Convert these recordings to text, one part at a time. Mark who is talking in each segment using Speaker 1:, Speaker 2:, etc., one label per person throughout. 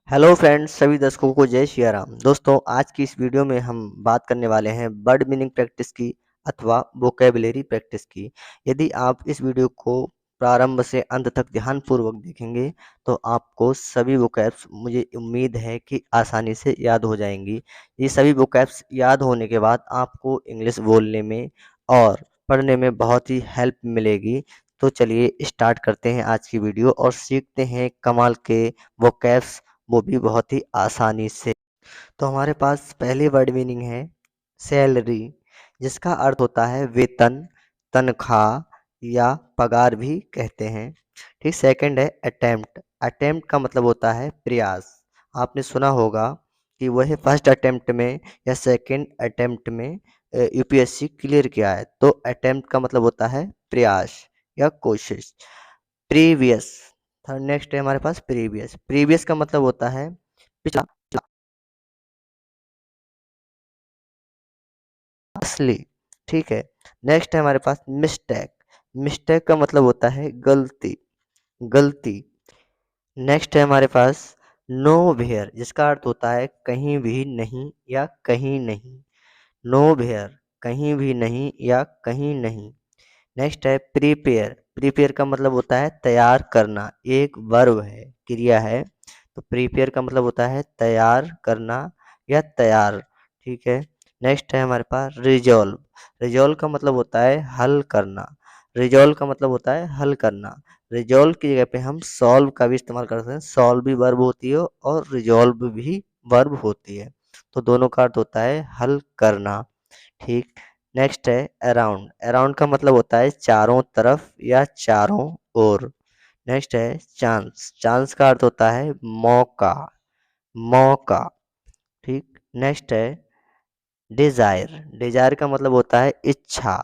Speaker 1: Hello friends, सभी दर्शकों को जय श्री राम। दोस्तों, आज की इस वीडियो में हम बात करने वाले हैं वर्ड मीनिंग प्रैक्टिस की अथवा वोकैबुलरी प्रैक्टिस की। यदि आप इस वीडियो को प्रारंभ से अंत तक ध्यानपूर्वक देखेंगे तो आपको सभी वोकैब्स मुझे उम्मीद है कि आसानी से याद हो जाएंगी। ये सभी वोकैब्स याद होने के बाद आपको इंग्लिश बोलने में और पढ़ने में बहुत ही हेल्प मिलेगी। तो चलिए स्टार्ट करते हैं आज की वीडियो और सीखते हैं कमाल के वोकैब्स, वो भी बहुत ही आसानी से। तो हमारे पास पहली वर्ड मीनिंग है सैलरी, जिसका अर्थ होता है वेतन, तनख्वाह या पगार भी कहते हैं। ठीक। सेकंड है अटेम्प्ट। अटेम्प्ट का मतलब होता है प्रयास। आपने सुना होगा कि वह फर्स्ट अटेम्प्ट में या सेकंड अटेम्प्ट में यूपीएससी क्लियर किया है। तो अटेम्प्ट का मतलब होता है प्रयास या कोशिश। प्रीवियस। थर्ड नेक्स्ट है हमारे पास प्रीवियस। प्रीवियस का मतलब होता है पिछला, असली। ठीक है। नेक्स्ट है हमारे पास मिस्टेक। मिस्टेक का मतलब होता है गलती, गलती। नेक्स्ट है हमारे पास नो वेयर, जिसका अर्थ होता है कहीं भी नहीं या कहीं नहीं। नो वेयर, कहीं भी नहीं या कहीं नहीं। नेक्स्ट है प्रिपेयर। प्रिपेयर का मतलब होता है तैयार करना, एक वर्ब है, क्रिया है। तो प्रिपेयर का मतलब होता है तैयार करना या तैयार। ठीक है। नेक्स्ट है हमारे पास रिजॉल्व। रिजॉल्व का मतलब होता है हल करना। रिजॉल्व का मतलब होता है हल करना। रिजॉल्व की जगह पे हम सॉल्व का भी इस्तेमाल कर सकते हैं। सॉल्व भी वर्ब होती है और रिजॉल्व भी वर्ब होती है। तो दोनों का अर्थ होता है हल करना। ठीक। नेक्स्ट है अराउंड। अराउंड का मतलब होता है चारों तरफ या चारों ओर। नेक्स्ट है चांस। चांस का अर्थ होता है मौका, मौका। ठीक। नेक्स्ट है डिजायर। डिजायर का मतलब होता है इच्छा,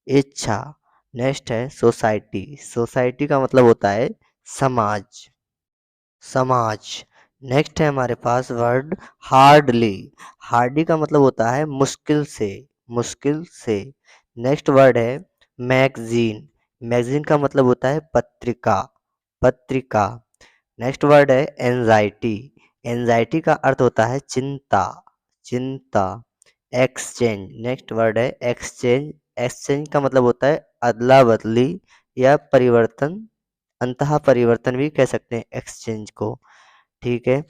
Speaker 1: इच्छा। नेक्स्ट है सोसाइटी। सोसाइटी का मतलब होता है समाज, समाज। नेक्स्ट है हमारे पास वर्ड हार्डली। हार्डली का मतलब होता है मुश्किल से, मुश्किल से। नेक्स्ट वर्ड है मैगजीन। मैगजीन का मतलब होता है पत्रिका, पत्रिका। नेक्स्ट वर्ड है एंजाइटी। एंजाइटी का अर्थ होता है चिंता, चिंता। एक्सचेंज। नेक्स्ट वर्ड है एक्सचेंज। एक्सचेंज का मतलब होता है अदला बदली या परिवर्तन, अंतः परिवर्तन भी कह सकते हैं एक्सचेंज को। ठीक है।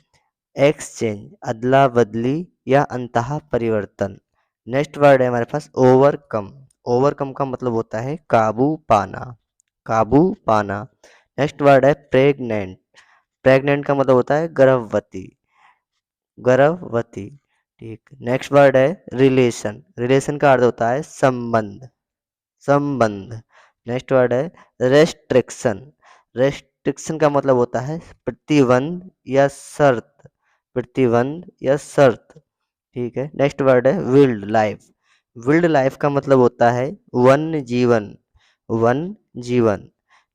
Speaker 1: एक्सचेंज, अदला बदली या अंतः परिवर्तन। नेक्स्ट वर्ड है हमारे पास ओवरकम। ओवरकम का मतलब होता है काबू पाना, काबू पाना। नेक्स्ट वर्ड है प्रेग्नेंट। प्रेग्नेंट का मतलब होता है गर्भवती, गर्भवती। ठीक। नेक्स्ट वर्ड है रिलेशन। रिलेशन का अर्थ होता है संबंध, संबंध। नेक्स्ट वर्ड है रेस्ट्रिक्शन। रेस्ट्रिक्शन का मतलब होता है प्रतिबंध या शर्त, प्रतिबंध या शर्त। ठीक है। नेक्स्ट वर्ड है विल्ड लाइफ। विल्ड लाइफ का मतलब होता है वन जीवन, वन जीवन।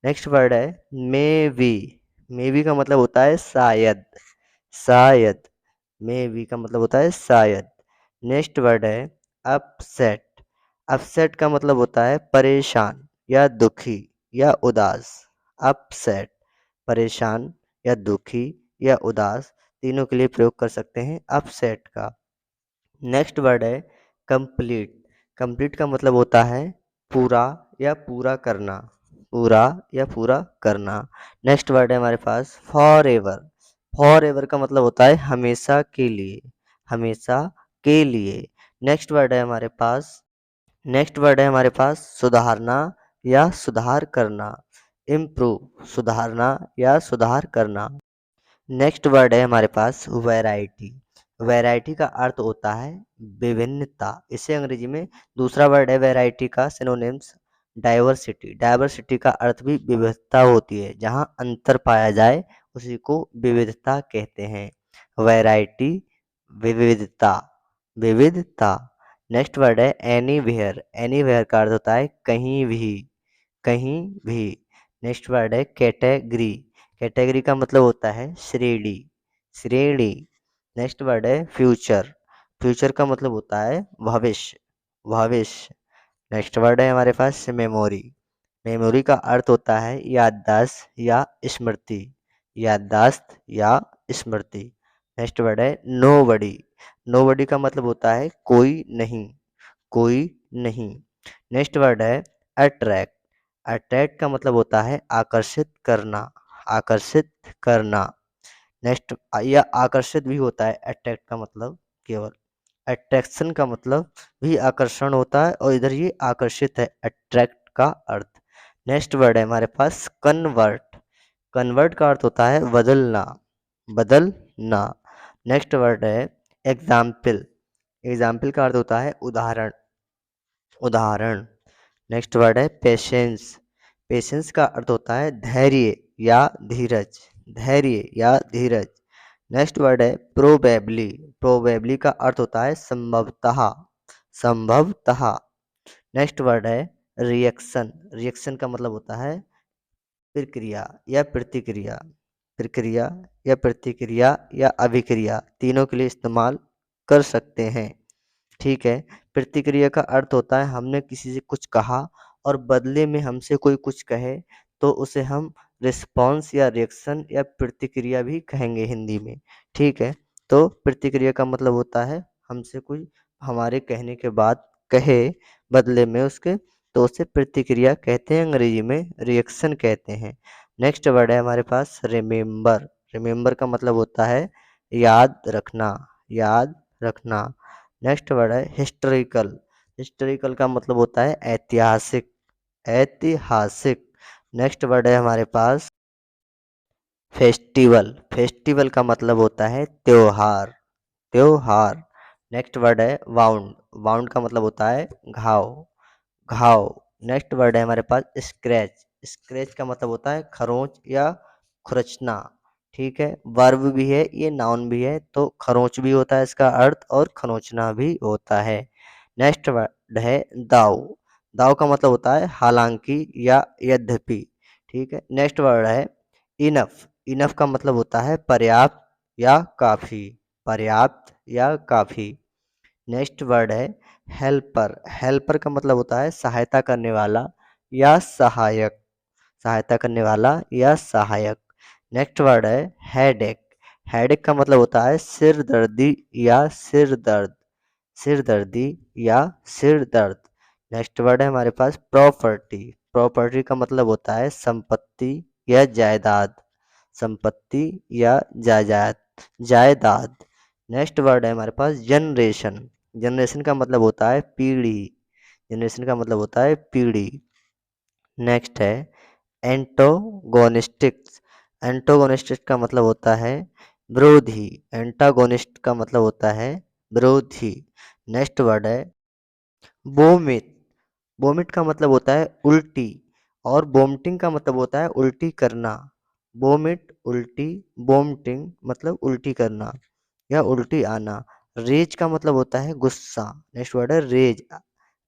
Speaker 1: नेक्स्ट वर्ड है मे बी। मे बी का मतलब होता है शायद, शायद। मे बी का मतलब होता है शायद। नेक्स्ट वर्ड है अपसेट। अपसेट का मतलब होता है परेशान या दुखी या उदास। अपसेट, परेशान या दुखी या उदास, तीनों के लिए प्रयोग कर सकते हैं अपसेट का। नेक्स्ट वर्ड है कंप्लीट। कंप्लीट का मतलब होता है पूरा या पूरा करना, पूरा या पूरा करना। नेक्स्ट वर्ड है हमारे पास फॉर एवर। फॉर एवर का मतलब होता है हमेशा के लिए, हमेशा के लिए। नेक्स्ट वर्ड है हमारे पास नेक्स्ट वर्ड है हमारे पास सुधारना या सुधार करना। इम्प्रूव, सुधारना या सुधार करना। नेक्स्ट वर्ड है हमारे पास वैरायटी। वैरायटी का अर्थ होता है विभिन्नता। इसे अंग्रेजी में दूसरा वर्ड है वैरायटी का सिनोनिम्स डाइवर्सिटी। डाइवर्सिटी का अर्थ भी विविधता होती है, जहाँ अंतर पाया जाए उसी को विविधता कहते हैं। वैरायटी, विविधता, विविधता। नेक्स्ट वर्ड है एनीवेयर। एनीवेयर का अर्थ होता है कहीं भी, कहीं भी। नेक्स्ट वर्ड है कैटेगरी। कैटेगरी का मतलब होता है श्रेणी, श्रेणी। नेक्स्ट वर्ड है फ्यूचर। फ्यूचर का मतलब होता है भविष्य, भविष्य। नेक्स्ट वर्ड है हमारे पास मेमोरी। मेमोरी का अर्थ होता है याददाश्त या स्मृति, याददाश्त या स्मृति। नेक्स्ट वर्ड है नोबडी। नोबडी का मतलब होता है कोई नहीं, कोई नहीं। नेक्स्ट वर्ड है अट्रैक्ट। अट्रैक्ट का मतलब होता है आकर्षित करना, आकर्षित करना। नेक्स्ट, यह आकर्षित भी होता है, अट्रैक्ट का मतलब केवल, अट्रैक्शन का मतलब भी आकर्षण होता है और इधर ये आकर्षित है, अट्रैक्ट का अर्थ। नेक्स्ट वर्ड है हमारे पास कन्वर्ट। कन्वर्ट का अर्थ होता है बदलना, बदलना। नेक्स्ट वर्ड है एग्जाम्पल। एग्जाम्पल का अर्थ होता है उदाहरण, उदाहरण। नेक्स्ट वर्ड है पेशेंस। पेशेंस का अर्थ होता है धैर्य या धीरज, धैर्य या धीरज। नेक्स्ट वर्ड है प्रोबेबली। प्रोबेबली का अर्थ होता है संभवतः, संभवतः। नेक्स्ट वर्ड है रिएक्शन। रिएक्शन का मतलब होता है प्रक्रिया या प्रतिक्रिया, प्रक्रिया या प्रतिक्रिया या अभिक्रिया, तीनों के लिए इस्तेमाल कर सकते हैं। ठीक है। प्रतिक्रिया का अर्थ होता है हमने किसी से कुछ कहा और बदले में हमसे कोई कुछ कहे तो उसे हम रिस्पॉन्स या रिएक्शन या प्रतिक्रिया भी कहेंगे हिंदी में। ठीक है। तो प्रतिक्रिया का मतलब होता है हमसे कोई हमारे कहने के बाद कहे बदले में उसके, तो उसे प्रतिक्रिया कहते हैं, अंग्रेजी में रिएक्शन कहते हैं। नेक्स्ट वर्ड है हमारे पास रिमेंबर। रिमेंबर का मतलब होता है याद रखना, याद रखना। नेक्स्ट वर्ड है हिस्टोरिकल। हिस्टोरिकल का मतलब होता है ऐतिहासिक, ऐतिहासिक। नेक्स्ट वर्ड है हमारे पास फेस्टिवल। फेस्टिवल का मतलब होता है त्योहार, त्योहार। नेक्स्ट वर्ड है वाउंड। वाउंड का मतलब होता है घाव, घाव। नेक्स्ट वर्ड है हमारे पास स्क्रैच। स्क्रैच का मतलब होता है खरोंच या खुरचना। ठीक है। वर्ब भी है, ये नाउन भी है, तो खरोंच भी होता है इसका अर्थ और खरोंचना भी होता है। नेक्स्ट वर्ड है दाव। दाव का मतलब होता है हालांकि या यद्यपि। ठीक है। नेक्स्ट वर्ड है इनफ। इनफ का मतलब होता है पर्याप्त या काफी, पर्याप्त या काफी। नेक्स्ट वर्ड है हेल्पर। हेल्पर का मतलब होता है सहायता करने वाला या सहायक, सहायता करने वाला या सहायक। नेक्स्ट वर्ड है हेडेक। हेडेक का मतलब होता है सिर दर्दी या सिर दर्द, सिर दर्दी या सिर दर्द। नेक्स्ट वर्ड है हमारे पास प्रॉपर्टी। प्रॉपर्टी का मतलब होता है संपत्ति या जायदाद, संपत्ति या जायदाद, जायदाद। नेक्स्ट वर्ड है हमारे पास जनरेशन। जनरेशन का मतलब होता है पीढ़ी, जनरेशन का मतलब होता है पीढ़ी। नेक्स्ट है एंटोगोनिस्टिक्स। एंटोगोनिस्टिक का मतलब होता है विरोधी, एंटागोनिस्ट का मतलब होता है विरोधी। नेक्स्ट वर्ड है बोमिट। बोमिट का मतलब होता है उल्टी और बोमटिंग का मतलब होता है उल्टी करना। बोमिट उल्टी, बोमटिंग मतलब उल्टी करना या उल्टी आना। रेज का मतलब होता है गुस्सा। नेक्स्ट वर्ड है रेज।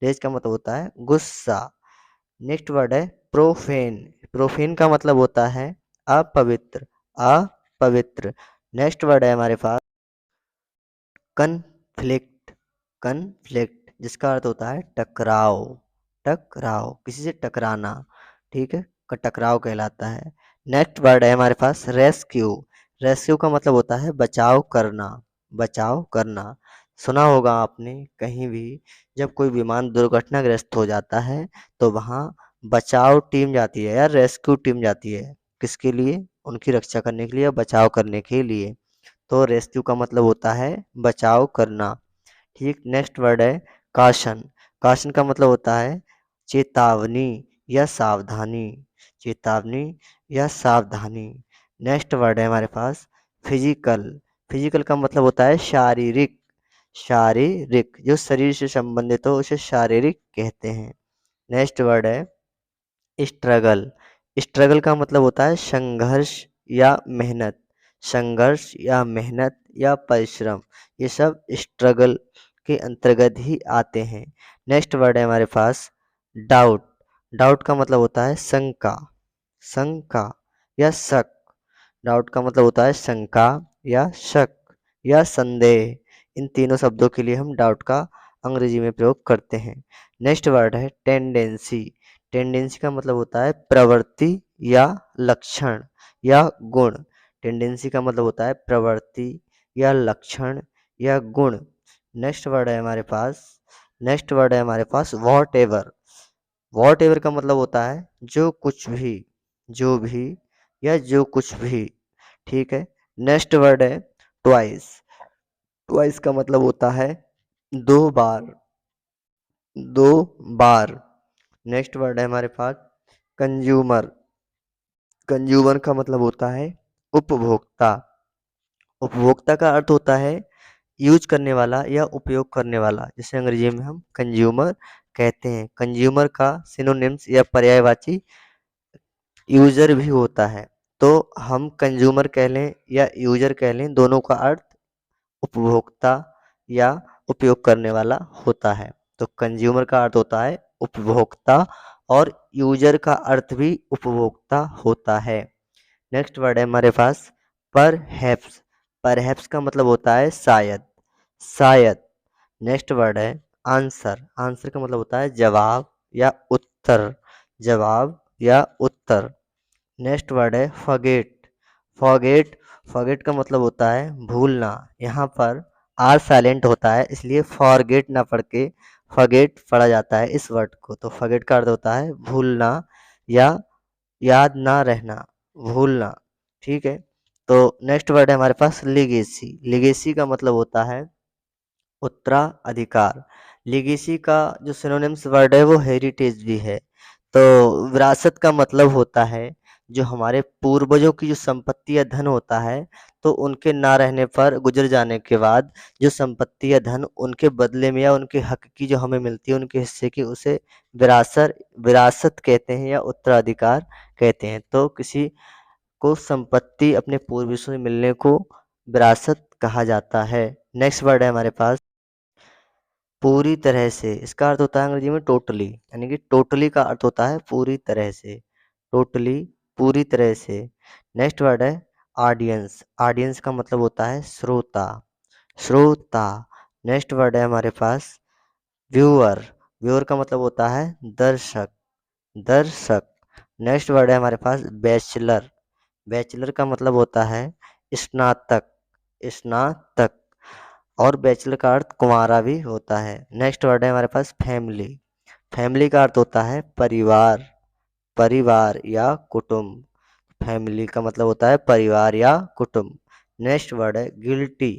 Speaker 1: रेज का मतलब होता है गुस्सा। नेक्स्ट वर्ड है प्रोफेन। प्रोफेन का मतलब होता है अपवित्र, अपवित्र। नेक्स्ट वर्ड है हमारे पास कन्फ्लिक्ट। कन्फ्लिक्ट जिसका अर्थ होता है टकराव, टकराव, किसी से टकराना। ठीक है। टकराव कहलाता है। नेक्स्ट वर्ड है हमारे पास रेस्क्यू। रेस्क्यू का मतलब होता है बचाव करना, बचाव करना। सुना होगा आपने कहीं भी जब कोई विमान दुर्घटनाग्रस्त हो जाता है तो वहाँ बचाव टीम जाती है या रेस्क्यू टीम जाती है, किसके लिए? उनकी रक्षा करने के लिए या बचाव करने के लिए। तो रेस्क्यू का मतलब होता है बचाव करना। ठीक। नेक्स्ट वर्ड है काशन। काशन का मतलब होता है चेतावनी या सावधानी, चेतावनी या सावधानी। नेक्स्ट वर्ड है हमारे पास फिजिकल। फिजिकल का मतलब होता है शारीरिक, शारीरिक, जो शरीर से संबंधित हो उसे शारीरिक कहते हैं। नेक्स्ट वर्ड है स्ट्रगल। स्ट्रगल का मतलब होता है संघर्ष या मेहनत, संघर्ष या मेहनत या परिश्रम, ये सब स्ट्रगल के अंतर्गत ही आते हैं। नेक्स्ट वर्ड है हमारे पास डाउट। डाउट का मतलब होता है शंका, शंका या शक। डाउट का मतलब होता है शंका या शक या संदेह। इन तीनों शब्दों के लिए हम डाउट का अंग्रेजी में प्रयोग करते हैं। नेक्स्ट वर्ड है टेंडेंसी। टेंडेंसी का मतलब होता है प्रवृत्ति या लक्षण या गुण। टेंडेंसी का मतलब होता है प्रवृत्ति या लक्षण या गुण। नेक्स्ट वर्ड है हमारे पास वॉट एवर। वॉट एवर का मतलब होता है जो कुछ भी, जो भी या जो कुछ भी। ठीक है। नेक्स्ट वर्ड है ट्वाइस। ट्वाइस का मतलब होता है दो बार, दो बार। नेक्स्ट वर्ड है हमारे पास कंज्यूमर। कंज्यूमर का मतलब होता है उपभोक्ता। उपभोक्ता का अर्थ होता है यूज करने वाला या उपयोग करने वाला, जिसे अंग्रेजी में हम कंज्यूमर कहते हैं। कंज्यूमर का सिनोनिम्स या पर्यायवाची यूजर भी होता है। तो हम कंज्यूमर कह लें या यूजर कह लें, दोनों का अर्थ उपभोक्ता या उपयोग करने वाला होता है। तो कंज्यूमर का अर्थ होता है उपभोक्ता और यूजर का अर्थ भी उपभोक्ता होता है। नेक्स्ट वर्ड है हमारे पास परहैप्स। परहैप्स का मतलब होता है शायद, शायद। नेक्स्ट वर्ड है आंसर। आंसर का मतलब होता है जवाब या उत्तर, जवाब या उत्तर। नेक्स्ट वर्ड है फॉरगेट। फॉरगेट, फॉरगेट का मतलब होता है भूलना। यहाँ पर आर साइलेंट होता है, इसलिए फॉरगेट ना पढ़ के फॉरगेट पढ़ा जाता है इस वर्ड को। तो फॉरगेट का अर्थ होता है भूलना या याद ना रहना, भूलना। ठीक है। तो नेक्स्ट वर्ड है हमारे पास लिगेसी। लिगेसी का मतलब होता है उत्तराधिकार। लिगेसी का जो सिनोनिम्स वर्ड है वो हेरिटेज भी है। तो विरासत का मतलब होता है जो हमारे पूर्वजों की जो संपत्ति या धन होता है, तो उनके ना रहने पर, गुजर जाने के बाद जो संपत्ति या धन उनके बदले में या उनके हक की जो हमें मिलती है, उनके हिस्से की, उसे विरासत विरासत कहते हैं या उत्तराधिकार कहते हैं। तो किसी को संपत्ति अपने पूर्वजों से मिलने को विरासत कहा जाता है। नेक्स्ट वर्ड है हमारे पास पूरी तरह से। इसका अर्थ होता है अंग्रेजी में टोटली, यानी कि टोटली का अर्थ होता है पूरी तरह से, टोटली, पूरी तरह से। नेक्स्ट वर्ड है ऑडियंस। ऑडियंस का मतलब होता है श्रोता, श्रोता। नेक्स्ट वर्ड है हमारे पास व्यूअर। व्यूअर का मतलब होता है दर्शक, दर्शक। नेक्स्ट वर्ड है हमारे पास बैचलर। बैचलर का मतलब होता है स्नातक, स्नातक। और बैचलर का अर्थ कुंवारा भी होता है। नेक्स्ट वर्ड है हमारे पास फैमिली। फैमिली का अर्थ होता है परिवार, परिवार या कुटुंब। फैमिली का मतलब होता है परिवार या कुटुंब। नेक्स्ट वर्ड है गिल्टी।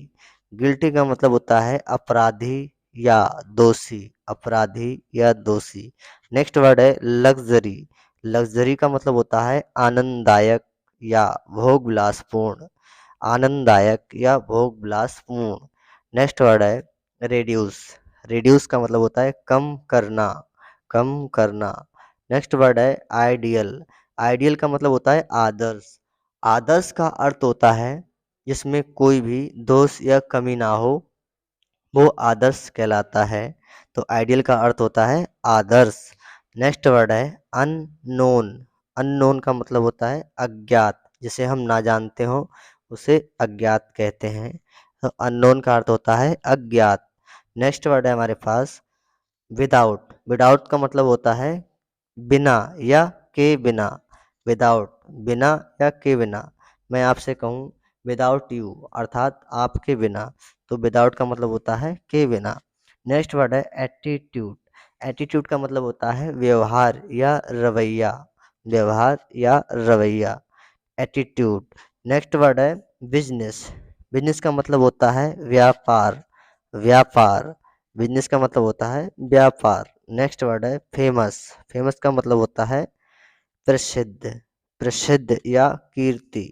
Speaker 1: गिल्टी का मतलब होता है अपराधी या दोषी, अपराधी या दोषी। नेक्स्ट वर्ड है लग्जरी। लग्जरी का मतलब होता है आनंददायक या भोग विलासपूर्ण, आनंददायक या भोग विलासपूर्ण। नेक्स्ट वर्ड है रेड्यूस। रेड्यूस का मतलब होता है कम करना, कम करना। नेक्स्ट वर्ड है आइडियल। आइडियल का मतलब होता है आदर्श। आदर्श का अर्थ होता है जिसमें कोई भी दोष या कमी ना हो, वो आदर्श कहलाता है। तो आइडियल का अर्थ होता है आदर्श। नेक्स्ट वर्ड है अननोन। अननोन का मतलब होता है अज्ञात, जिसे हम ना जानते हो उसे अज्ञात कहते हैं। तो अननोन का अर्थ होता है अज्ञात। नेक्स्ट वर्ड है हमारे पास विदाउट। विदाउट का मतलब होता है बिना या के बिना, विदाउट, बिना या के बिना। मैं आपसे कहूँ विदाउट यू, अर्थात आपके बिना, तो विदाउट का मतलब होता है के बिना। नेक्स्ट वर्ड है एटीट्यूड। एटीट्यूड का मतलब होता है व्यवहार या रवैया, व्यवहार या रवैया, एटीट्यूड। नेक्स्ट वर्ड है बिजनेस। बिजनेस का मतलब होता है व्यापार, व्यापार। बिजनेस का मतलब होता है व्यापार। नेक्स्ट वर्ड है फेमस। फेमस का मतलब होता है प्रसिद्ध, प्रसिद्ध या कीर्ति,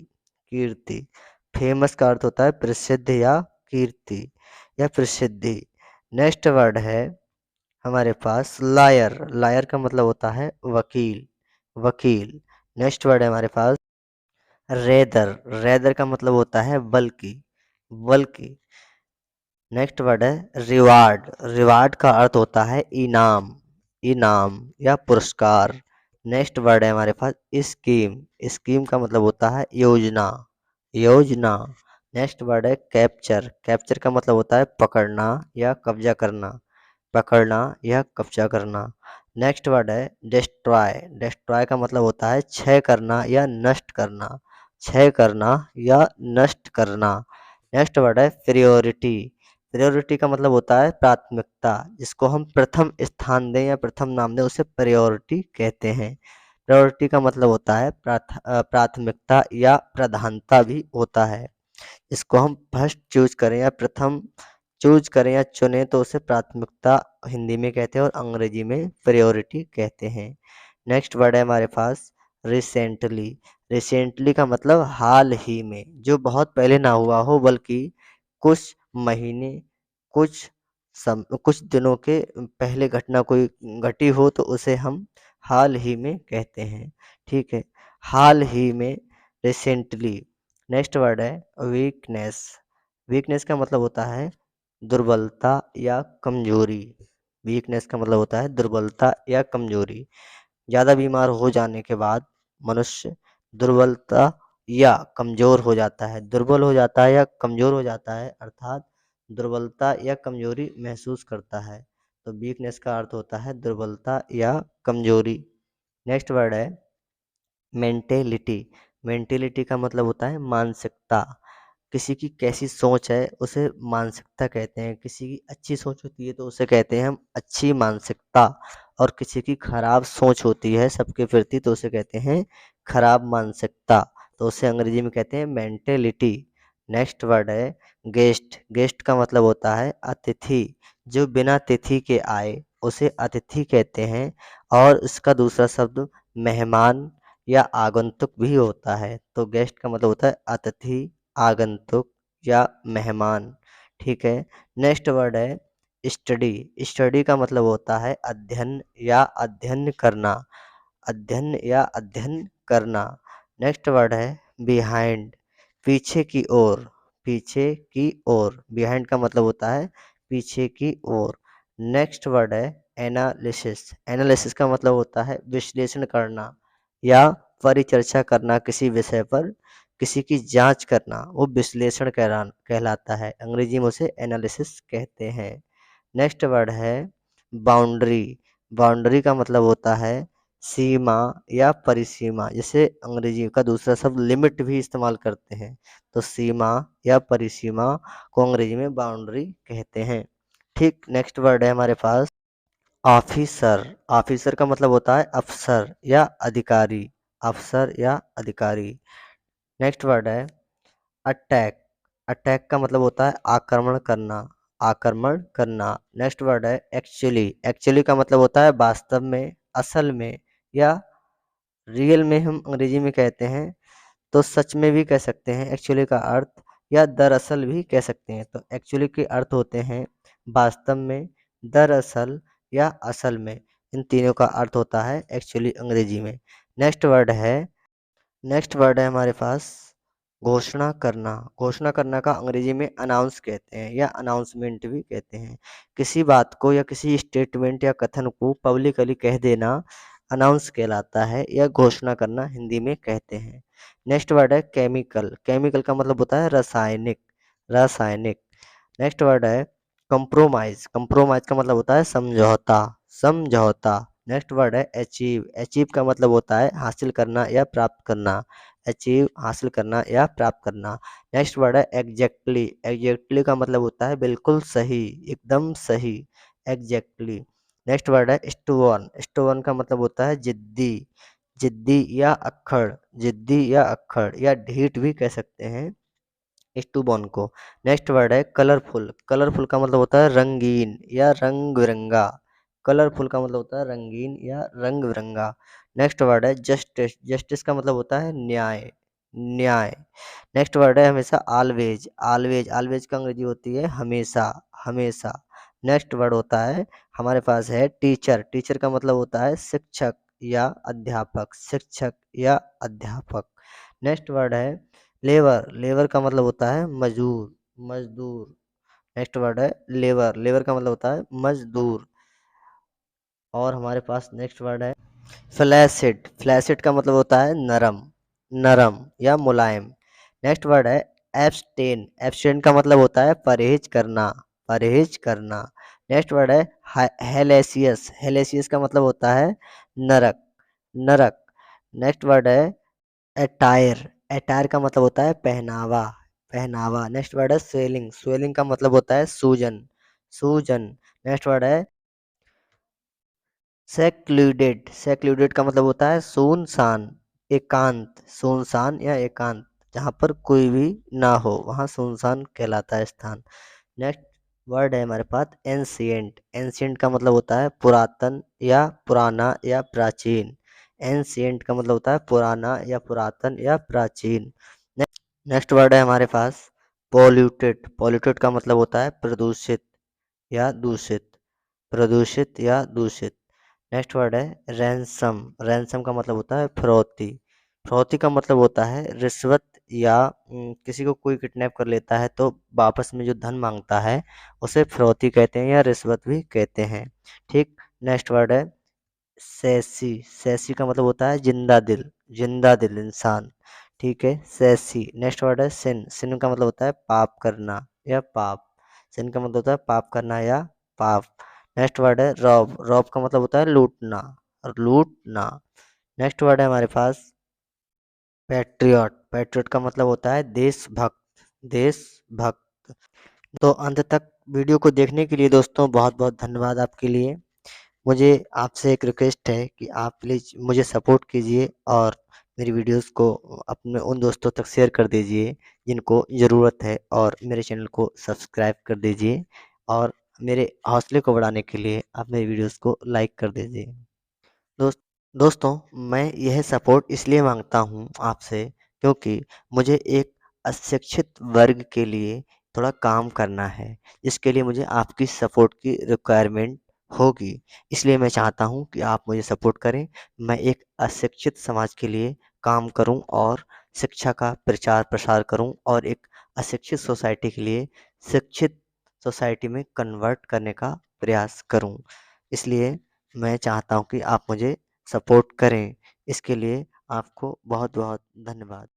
Speaker 1: कीर्ति। फेमस का अर्थ होता है प्रसिद्ध या कीर्ति या प्रसिद्धि। नेक्स्ट वर्ड है हमारे पास लायर। लायर का मतलब होता है वकील, वकील। नेक्स्ट वर्ड है हमारे पास रेदर। रेदर का मतलब होता है बल्कि, बल्कि। नेक्स्ट वर्ड है रिवार्ड। रिवार्ड का अर्थ होता है इनाम, इनाम या पुरस्कार। नेक्स्ट वर्ड है हमारे पास स्कीम। स्कीम का मतलब होता है योजना, योजना। नेक्स्ट वर्ड है कैप्चर। कैप्चर का मतलब होता है पकड़ना या कब्जा करना, पकड़ना या कब्जा करना। नेक्स्ट वर्ड है डिस्ट्रॉय। डिस्ट्रॉय का मतलब होता है क्षय करना या नष्ट करना। क्षय करना या नष्ट करना। नेक्स्ट वर्ड है प्रायोरिटी। प्रायोरिटी का मतलब होता है प्राथमिकता, जिसको हम प्रथम स्थान दें या प्रथम नाम दें उसे प्रायोरिटी कहते हैं। प्रायोरिटी का मतलब होता है प्राथमिकता या प्रधानता भी होता है। इसको हम फर्स्ट चूज करें या प्रथम चूज करें या चुने तो उसे प्राथमिकता हिंदी में कहते हैं और अंग्रेजी में प्रायोरिटी कहते हैं। नेक्स्ट वर्ड है हमारे पास रिसेंटली। रिसेंटली का मतलब हाल ही में, जो बहुत पहले ना हुआ हो बल्कि कुछ महीने कुछ दिनों के पहले घटना कोई घटी हो तो उसे हम हाल ही में कहते हैं। ठीक है, हाल ही में, रिसेंटली। नेक्स्ट वर्ड है वीकनेस। वीकनेस का मतलब होता है दुर्बलता या कमजोरी। वीकनेस का मतलब होता है दुर्बलता या कमजोरी। ज़्यादा बीमार हो जाने के बाद मनुष्य दुर्बलता या कमजोर हो जाता है, दुर्बल हो जाता है या कमजोर हो जाता है, अर्थात दुर्बलता या कमजोरी महसूस करता है। तो वीकनेस का अर्थ होता है दुर्बलता या कमजोरी। नेक्स्ट वर्ड है मेंटेलिटी। मेंटेलिटी का मतलब होता है मानसिकता। किसी की कैसी सोच है उसे मानसिकता कहते हैं। किसी की अच्छी सोच होती है तो उसे कहते हैं हम अच्छी मानसिकता, और किसी की खराब सोच होती है सबके प्रति तो उसे कहते हैं खराब मानसिकता, तो उसे अंग्रेजी में कहते हैं मेंटेलिटी। नेक्स्ट वर्ड है गेस्ट। गेस्ट का मतलब होता है अतिथि। जो बिना तिथि के आए उसे अतिथि कहते हैं, और इसका दूसरा शब्द मेहमान या आगंतुक भी होता है। तो गेस्ट का मतलब होता है अतिथि, आगंतुक या मेहमान। ठीक है, नेक्स्ट वर्ड है स्टडी। स्टडी का मतलब होता है अध्ययन या अध्ययन करना, अध्ययन या अध्ययन करना। नेक्स्ट वर्ड है बिहाइंड। पीछे की ओर, पीछे की ओर। बिहाइंड का मतलब होता है पीछे की ओर। नेक्स्ट वर्ड है एनालिसिस। एनालिसिस का मतलब होता है विश्लेषण करना या परिचर्चा करना किसी विषय पर, किसी की जांच करना, वो विश्लेषण कहलाता है। अंग्रेजी में उसे एनालिसिस कहते हैं। नेक्स्ट वर्ड है बाउंड्री। बाउंड्री का मतलब होता है सीमा या परिसीमा, जिसे अंग्रेजी का दूसरा शब्द लिमिट भी इस्तेमाल करते हैं। तो सीमा या परिसीमा को अंग्रेजी में बाउंड्री कहते हैं। ठीक, नेक्स्ट वर्ड है हमारे पास ऑफिसर। ऑफिसर का मतलब होता है अफसर या अधिकारी, अफसर या अधिकारी। नेक्स्ट वर्ड है अटैक। अटैक का मतलब होता है आक्रमण करना, आक्रमण करना। नेक्स्ट वर्ड है एक्चुअली। एक्चुअली का मतलब होता है वास्तव में, असल में या रियल में हम अंग्रेजी में कहते हैं। तो सच में भी कह सकते हैं एक्चुअली का अर्थ, या दरअसल भी कह सकते हैं। तो एक्चुअली के अर्थ होते हैं वास्तव में, दरअसल या असल में। इन तीनों का अर्थ होता है एक्चुअली अंग्रेजी में। नेक्स्ट वर्ड है हमारे पास घोषणा करना। घोषणा करना का अंग्रेजी में अनाउंस कहते हैं या अनाउंसमेंट भी कहते हैं। किसी बात को या किसी स्टेटमेंट या कथन को पब्लिकली कह देना अनाउंस कहलाता है, या घोषणा करना हिंदी में कहते हैं। नेक्स्ट वर्ड है केमिकल। केमिकल का मतलब होता है रासायनिक, रासायनिक। नेक्स्ट वर्ड है कंप्रोमाइज। कंप्रोमाइज का मतलब होता है समझौता, समझौता। नेक्स्ट वर्ड है अचीव। अचीव का मतलब होता है हासिल करना या प्राप्त करना, अचीव हासिल करना या प्राप्त करना। नेक्स्ट वर्ड है एग्जैक्टली। एग्जैक्टली का मतलब होता है बिल्कुल सही, एकदम सही, एग्जैक्टली। नेक्स्ट वर्ड है स्टोन। स्टोन का मतलब होता है जिद्दी, जिद्दी या अक्खड़, जिद्दी या अक्खड़ या ढीठ भी कह सकते हैं स्टूबॉन को। नेक्स्ट वर्ड है कलरफुल। कलरफुल का मतलब होता है रंगीन या रंग बिरंगा, कलरफुल का मतलब होता है रंगीन या रंग बिरंगा। नेक्स्ट वर्ड है जस्टिस। जस्टिस का मतलब होता है न्याय, न्याय। नेक्स्ट वर्ड है हमेशा ऑलवेज। ऑलवेज, ऑलवेज का अंग्रेजी होती है हमेशा, हमेशा। नेक्स्ट वर्ड होता है हमारे पास है टीचर। टीचर का मतलब होता है शिक्षक या अध्यापक, शिक्षक या अध्यापक। नेक्स्ट वर्ड है लेबर। लेबर का मतलब होता है मजदूर, मजदूर। नेक्स्ट वर्ड है लेबर। लेबर का मतलब होता है मजदूर। और हमारे पास नेक्स्ट वर्ड है फ्लैसिड। फ्लैसिड का मतलब होता है नरम, नरम या मुलायम। नेक्स्ट वर्ड है एब्सटेन। एब्सटेन का मतलब होता है परहेज करना, परहेज करना। नेक्स्ट वर्ड है हेलेसियस। हेलेसियस का मतलब होता है नरक, नरक। नेक्स्ट वर्ड है अटायर। एटायर का मतलब होता है पहनावा, पहनावा। नेक्स्ट वर्ड है स्वेलिंग, स्वेलिंग का मतलब होता है सूजन, सूजन। नेक्स्ट वर्ड है सेक्लूडेड, सेक्लूडेड का मतलब होता है सुनसान, एकांत, सुनसान या एकांत, जहाँ पर कोई भी ना हो वहाँ सुनसान कहलाता है स्थान। नेक्स्ट वर्ड है हमारे पास एंशिएंट, एंशिएंट का मतलब होता है पुरातन या पुराना या प्राचीन, एंशिएंट का मतलब होता है पुराना या पुरातन या प्राचीन। नेक्स्ट वर्ड है हमारे पास पॉल्यूटेड, पॉल्यूटेड का मतलब होता है प्रदूषित या दूषित, प्रदूषित या दूषित। नेक्स्ट वर्ड है रैंसम, रैंसम का मतलब होता है फिरौती, फिरौती का मतलब होता है रिश्वत या किसी को कोई किडनैप कर लेता है तो वापस में जो धन मांगता है उसे फिरौती कहते हैं या रिश्वत भी कहते हैं। ठीक। नेक्स्ट वर्ड है सैसी, सैसी का मतलब होता है जिंदा दिल, जिंदा दिल इंसान। ठीक है, सैसी। नेक्स्ट वर्ड है सिन, सिन का मतलब होता है पाप करना या पाप, सिन का मतलब होता है पाप करना या पाप। नेक्स्ट वर्ड है रॉब, रॉब का मतलब होता है लूटना, लूटना। नेक्स्ट वर्ड है हमारे पास पैट्रियट, पैट्रियट का मतलब होता है देशभक्त, देशभक्त। तो अंत तक वीडियो को देखने के लिए दोस्तों बहुत बहुत धन्यवाद आपके लिए। मुझे आपसे एक रिक्वेस्ट है कि आप प्लीज़ मुझे सपोर्ट कीजिए और मेरी वीडियोस को अपने उन दोस्तों तक शेयर कर दीजिए जिनको ज़रूरत है, और मेरे चैनल को सब्सक्राइब कर दीजिए, और मेरे हौसले को बढ़ाने के लिए आप मेरी वीडियोस को लाइक कर दीजिए। दोस्त दोस्तों, मैं यह सपोर्ट इसलिए मांगता हूँ आपसे क्योंकि मुझे एक अशिक्षित वर्ग के लिए थोड़ा काम करना है, इसके लिए मुझे आपकी सपोर्ट की रिक्वायरमेंट होगी। इसलिए मैं चाहता हूँ कि आप मुझे सपोर्ट करें, मैं एक अशिक्षित समाज के लिए काम करूँ और शिक्षा का प्रचार प्रसार करूँ, और एक अशिक्षित सोसाइटी के लिए शिक्षित सोसाइटी में कन्वर्ट करने का प्रयास करूँ। इसलिए मैं चाहता हूँ कि आप मुझे सपोर्ट करें। इसके लिए आपको बहुत बहुत धन्यवाद।